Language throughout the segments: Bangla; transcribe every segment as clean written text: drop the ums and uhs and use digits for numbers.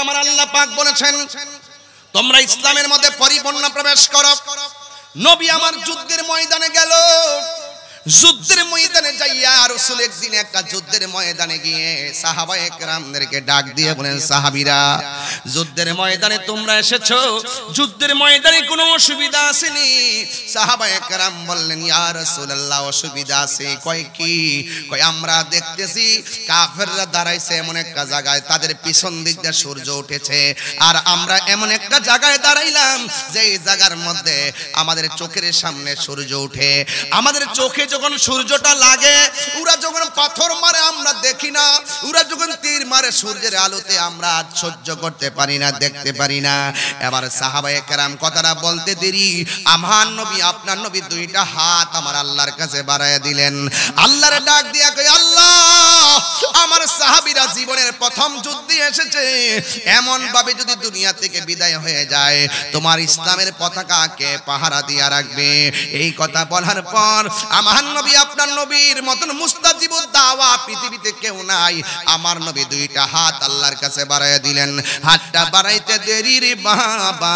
আমার আল্লাহ পাক বলেছেন তোমরা ইসলামের মধ্যে পরিপূর্ণ প্রবেশ করো। নবী আমার যুদ্ধের ময়দানে গেল। যুদ্ধের ময়দানে যাইয়া রাসূল একদিন একটা যুদ্ধের ময়দানে গিয়ে সাহাবায়ে কেরামদেরকে ডাক দিয়ে বলেন, সাহাবীরা যুদ্ধের ময়দানে তোমরা এসেছো, যুদ্ধের ময়দানে কোনো অসুবিধা আসেনি? সাহাবায়ে কেরাম বললেন, ইয়া রাসূলুল্লাহ অসুবিধা আছে। কয় কি? কয় আমরা দেখতেছি কাফেররা দাঁড়াইছে এমন একটা জায়গায়, তাদের পিছন দিক দিয়ে সূর্য উঠেছে, আর আমরা এমন একটা জায়গায় দাঁড়াইলাম যে এই জায়গার মধ্যে আমাদের চোখের সামনে সূর্য উঠে। আমাদের চোখে যখন সূর্যটা লাগে, ওরা যখন পাথর মারে আমরা দেখি না, ওরা যখন তীর মারে সূর্যের আলোতে আমরা সহ্য করতে পারি না, দেখতে পারি না। এবার সাহাবায়ে কেরাম কথাটা বলতে দেরি আমার নবী আপনার নবী দুইটা হাত আমার আল্লাহর কাছে বাড়ায় দিলেন। আল্লাহরে ডাক দিয়া কই, আল্লাহ আমার সাহাবীরা জীবনের প্রথম যুদ্ধে এসেছে, এমন ভাবে যদি দুনিয়া থেকে বিদায় হয়ে যায় তোমার ইসলামের পতাকাকে পাহারা দিয়া রাখবে। এই কথা বলার পর আমার নবী আপনার নবীর মতন মুস্তাজিবুদ দাওয়া পৃথিবীতে কেউ নাই। আমার নবী দুইটা হাত আল্লাহর কাছে বাড়াইয়া দিলেন। হাতটা বাড়াইতে দেরি রে বাবা,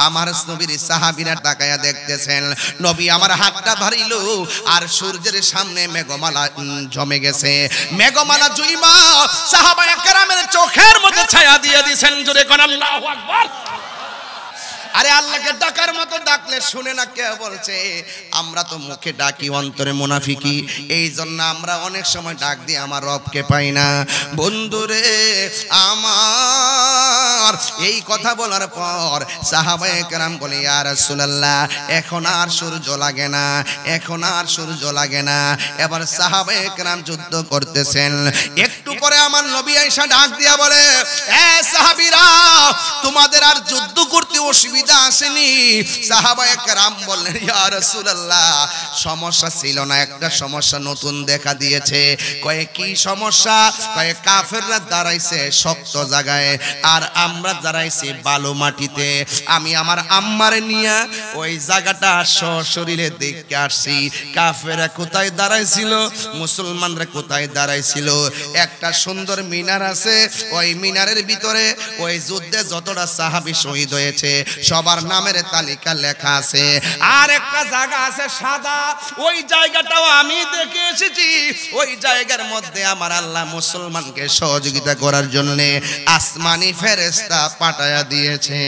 আমার নবীর সাহাবীরা তাকায়া দেখতেছেন নবী আমার হাতটা বাড়াইলো আর সূর্যের সামনে মেঘমালা জমে গেছে। মেঘমালা জুইমা সাহাবায়ে কেরামের চোখের মধ্যে ছায়া দিয়ে দিয়েছেন। জোরে কোন আল্লাহু আকবার। আরে আল্লাহকে ডাকার মতো ডাকলে শুনে না কে বলছে? আমরা তো মুখে ডাকি, অন্তরে মুনাফিকি। এই জন্য আমরা অনেক সময় ডাক দিয়ে আমার রবকে পাই না। বন্ধুরে আমার এই কথা বলার পর সাহাবায়ে কেরাম বলে, ইয়া রাসূলুল্লাহ এখন আর সূর্য লাগে না, এখন আর সূর্য লাগে না। এবার সাহাবায়ে কেরাম যুদ্ধ করতেছেন। একটু পরে আমার নবী আয়েশা ডাক দিয়া বলে, এ সাহাবীরা তোমাদের আর যুদ্ধ করতে অসুবিধা আসেনি? সাহাবায়ে কেরাম বললেন, ইয়া রাসূলুল্লাহ সমস্যা ছিল না, একটা সমস্যা নতুন দেখা দিয়েছে। কয়ে কি সমস্যা? কয়ে কাফেররা দাঁড়াইছে শক্ত জায়গায় আর আমরা দাঁড়াইছি বালু মাটিতে। আমি আমার আম্মারে নিয়ে ওই জায়গাটা সশরীরে দেখতে আসছি। কাফেররা কোথায় দাঁড়াইছিল, মুসলমানরা কোথায় দাঁড়াইছিল। একটা সুন্দর মিনার আছে, ওই মিনারের ভিতরে ওই যুদ্ধে যতটা সাহাবী শহীদ হয়েছে সবার নামের তালিকা লেখা আছে। আর একটা জায়গা আছে সাদা, ওই জায়গাটাও আমি দেখে এসেছি। ওই জায়গার মধ্যে আমার আল্লাহ মুসলমানকে সহযোগিতা করার জন্য আসমানি ফেরেশতা পাঠায়া দিয়েছে।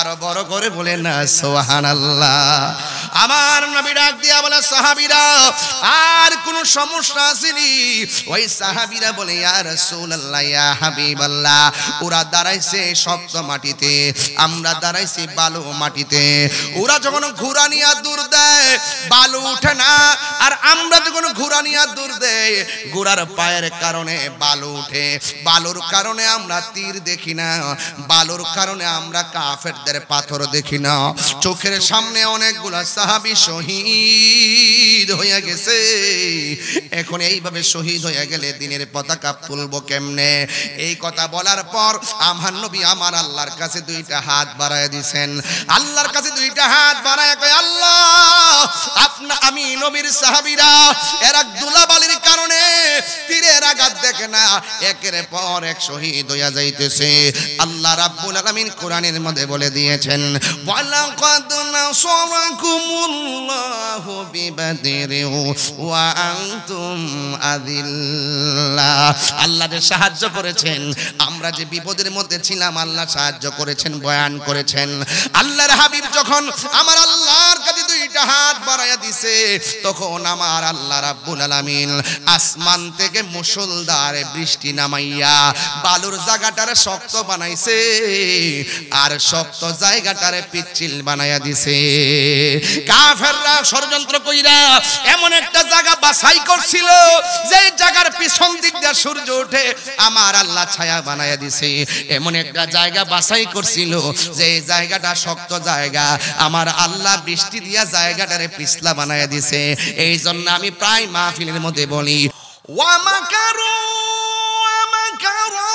আরো বড় করে বলে না সুবহানাল্লাহ। আমার নবী ডাক দিয়া বলে, সাহাবীরা আর কোন সমস্যা আসেনি? ওই সাহাবীরা বলে, ইয়া রাসূলুল্লাহ ইয়া হাবিবাল্লাহ ওরা দাঁড়াইছে শক্ত মাটিতে, আমরা দাঁড়াইছি বালু মাটিতে। ওরা যখন ঘোড়া নিয়ে দূর দেয় বালু উঠে না, আর আমরা যখন ঘোড়া নিয়ে দূর দেই ঘোড়ার পায়ের কারণে বালু উঠে। বালুর কারণে আমরা তীর দেখি না, বালুর কারণে আমরা কাফেরদের পাথর দেখি না। চোখের সামনে অনেকগুলা সাহাবী শহীদ হয়ে গেছে। এখন এইভাবে শহীদ হয়ে গেলে দিনের পতাকা তুলবো কেমনে? এই কথা বলার পর আমার নবী আমার আল্লাহর কাছে দুইটা হাত বাড়ায় দিয়েছেন। আল্লাহর কাছে দুইটা হাত বাড়ায় কয়, আল্লাহ আমি নবীর সাহাবীরা এরা দুলাবালির কারণে তীরের আঘাত দেখে না, একের পর এক শহীদ হইয়া যাইতেছে। আল্লাহ রাব্বুল আলামিন কোরআনের মধ্যে বলে দিয়েছেন, ওয়ালাকাদ নাসারাকুমুল্লাহু বিবাদরিন ওয়া আনতুম আযিল্লা। আল্লাহ যে সাহায্য করেছেন, আমরা যে বিপদের মধ্যে ছিলাম আল্লাহ সাহায্য করেছেন, বয়ান করেছেন। আল্লাহর হাবিব যখন আমার আল্লাহর কাছে দুইটা হাত বাড়ায়া দিছে, তখন আমার আল্লাহ রাব্বুল আলামিন আসমান থেকে মুষলধার বৃষ্টি নামাইয়া বালুর জায়গাটারে শক্ত বানাইছে আর শক্ত জায়গাটারে পিচ্ছিল বানাইয়া দিছে। কাফেররা ষড়যন্ত্র কইরা এমন একটা জায়গা বাছাই করছিল যে জায়গার পিছন দিক দিয়ে সূর্য ওঠে, আমার আল্লাহ ছায়া বানাইয়া দিছে। এমন একটা জায়গা বাছাই করছিল যে জায়গাটা শক্ত জায়গা, আমার আল্লাহ বৃষ্টি দিয়া জায়গাটারে পিছলা বানাইয়া দিছে। এই জন্য আমি প্রায় মাহফিলের মধ্যে বলি, ওয়া মাকারু ওয়া মাকারু